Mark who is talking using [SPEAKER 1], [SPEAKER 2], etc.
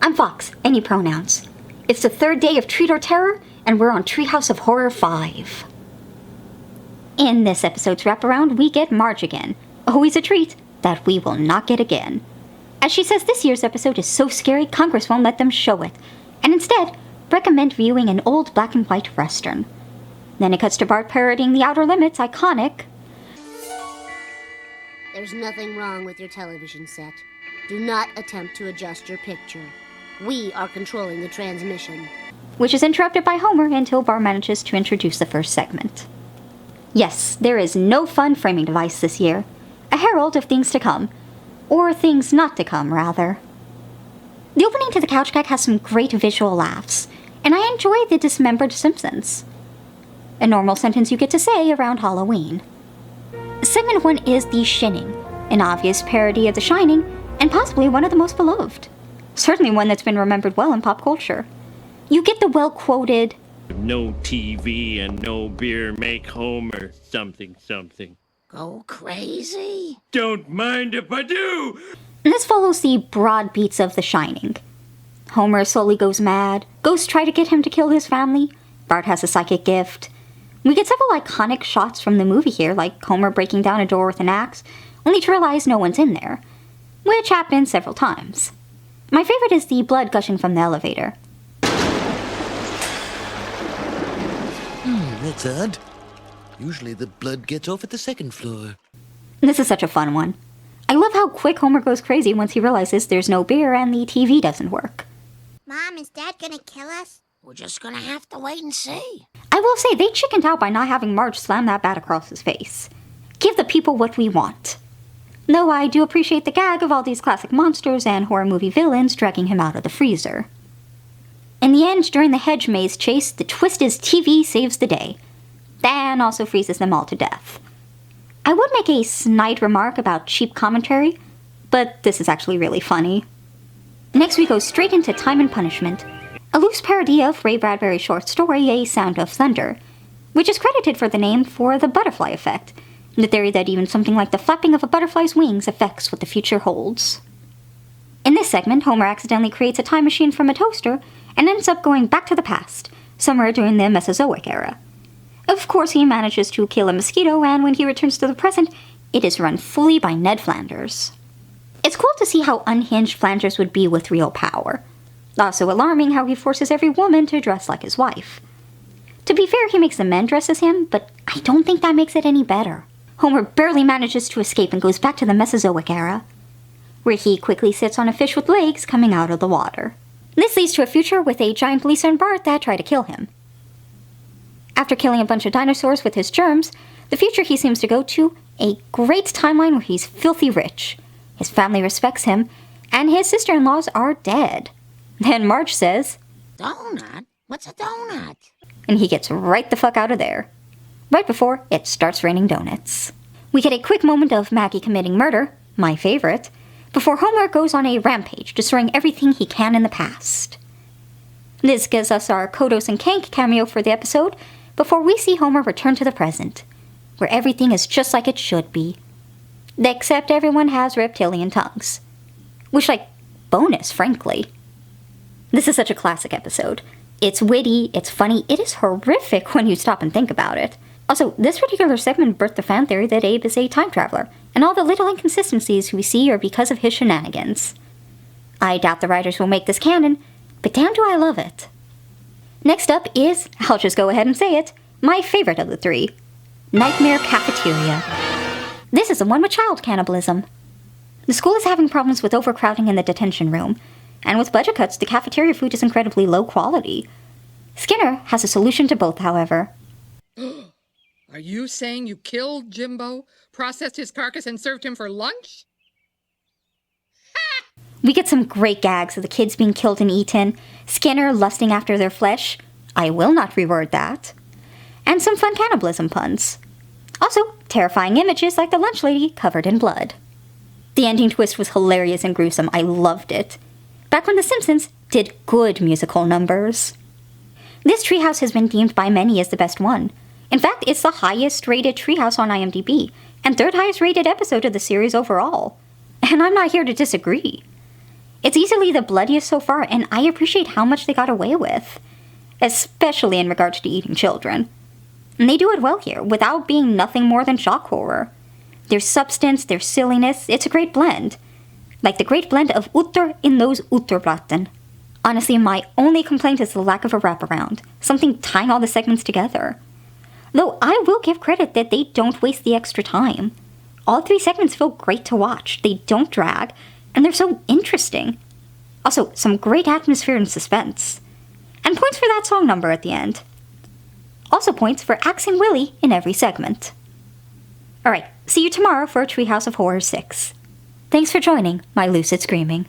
[SPEAKER 1] I'm Fox, any pronouns. It's the third day of Treat or Terror, and we're on Treehouse of Horror 5. In this episode's wraparound, we get Marge again. Always a treat that we will not get again. As she says this year's episode is so scary, Congress won't let them show it, and instead recommend viewing an old black and white western. Then it cuts to Bart parodying The Outer Limits' iconic,
[SPEAKER 2] "There's nothing wrong with your television set. Do not attempt to adjust your picture. We are controlling the transmission."
[SPEAKER 1] which is interrupted by Homer until Bart manages to introduce the first segment. Yes, there is no fun framing device this year. A herald of things to come. Or things not to come, rather. The opening to the couch gag has some great visual laughs, and I enjoy the dismembered Simpsons. A normal sentence you get to say around Halloween. Segment 1 is The Shinning, an obvious parody of The Shining, and possibly one of the most beloved. Certainly one that's been remembered well in pop culture. You get the well-quoted,
[SPEAKER 3] "No TV and no beer make Homer something something.
[SPEAKER 2] Go crazy?
[SPEAKER 3] Don't mind if I do!"
[SPEAKER 1] and this follows the broad beats of The Shining. Homer slowly goes mad, ghosts try to get him to kill his family, Bart has a psychic gift. We get several iconic shots from the movie here, like Homer breaking down a door with an axe, only to realize no one's in there, which happens several times. My favorite is the blood gushing from the elevator.
[SPEAKER 4] That's odd. Usually the blood gets off at the second floor.
[SPEAKER 1] This is such a fun one. I love how quick Homer goes crazy once he realizes there's no beer and the TV doesn't work.
[SPEAKER 2] Mom, is Dad gonna kill us? We're just gonna have to wait and see.
[SPEAKER 1] I will say, they chickened out by not having Marge slam that bat across his face. Give the people what we want. Though I do appreciate the gag of all these classic monsters and horror movie villains dragging him out of the freezer. In the end, during the hedge maze chase, the twist is TV saves the day. Dan also freezes them all to death. I would make a snide remark about cheap commentary, but this is actually really funny. Next we go straight into Time and Punishment, a loose parody of Ray Bradbury's short story, A Sound of Thunder, which is credited for the name for the butterfly effect, the theory that even something like the flapping of a butterfly's wings affects what the future holds. In this segment, Homer accidentally creates a time machine from a toaster and ends up going back to the past, somewhere during the Mesozoic era. Of course, he manages to kill a mosquito, and when he returns to the present, it is run fully by Ned Flanders. It's cool to see how unhinged Flanders would be with real power. Also alarming how he forces every woman to dress like his wife. To be fair, he makes the men dress as him, but I don't think that makes it any better. Homer barely manages to escape and goes back to the Mesozoic era, where he quickly sits on a fish with legs coming out of the water. This leads to a future with a giant Lisa and Bart that try to kill him. After killing a bunch of dinosaurs with his germs, the future he seems to go to a great timeline where he's filthy rich. His family respects him, and his sister-in-laws are dead. Then Marge says,
[SPEAKER 2] Donut? What's a donut?
[SPEAKER 1] and he gets right the fuck out of there. Right before it starts raining donuts. We get a quick moment of Maggie committing murder, my favorite, before Homer goes on a rampage, destroying everything he can in the past. This gives us our Kodos and Kank cameo for the episode, before we see Homer return to the present, where everything is just like it should be. Except everyone has reptilian tongues. Which, bonus, frankly. This is such a classic episode. It's witty, it's funny, it is horrific when you stop and think about it. Also, this particular segment birthed the fan theory that Abe is a time traveler, and all the little inconsistencies we see are because of his shenanigans. I doubt the writers will make this canon, but damn do I love it. Next up is, I'll just go ahead and say it, my favorite of the three, Nightmare Cafeteria. This is the one with child cannibalism. The school is having problems with overcrowding in the detention room, and with budget cuts, the cafeteria food is incredibly low quality. Skinner has a solution to both, however.
[SPEAKER 5] Are you saying you killed Jimbo, processed his carcass, and served him for lunch?
[SPEAKER 1] We get some great gags of the kids being killed and eaten, Skinner lusting after their flesh, I will not reword that, and some fun cannibalism puns. Also, terrifying images like the lunch lady covered in blood. The ending twist was hilarious and gruesome, I loved it. Back when The Simpsons did good musical numbers. This Treehouse has been deemed by many as the best one. In fact, it's the highest rated Treehouse on IMDb, and third highest rated episode of the series overall. And I'm not here to disagree. It's easily the bloodiest so far, and I appreciate how much they got away with, especially in regards to eating children. And they do it well here, without being nothing more than shock horror. There's substance, there's silliness, it's a great blend. Like the great blend of Utter in those Utterblatten. Honestly, my only complaint is the lack of a wraparound, something tying all the segments together. Though I will give credit that they don't waste the extra time. All 3 segments feel great to watch, they don't drag, and they're so interesting. Also, some great atmosphere and suspense. And points for that song number at the end. Also points for Axe and Willie in every segment. Alright, see you tomorrow for Treehouse of Horror 6. Thanks for joining my lucid screaming.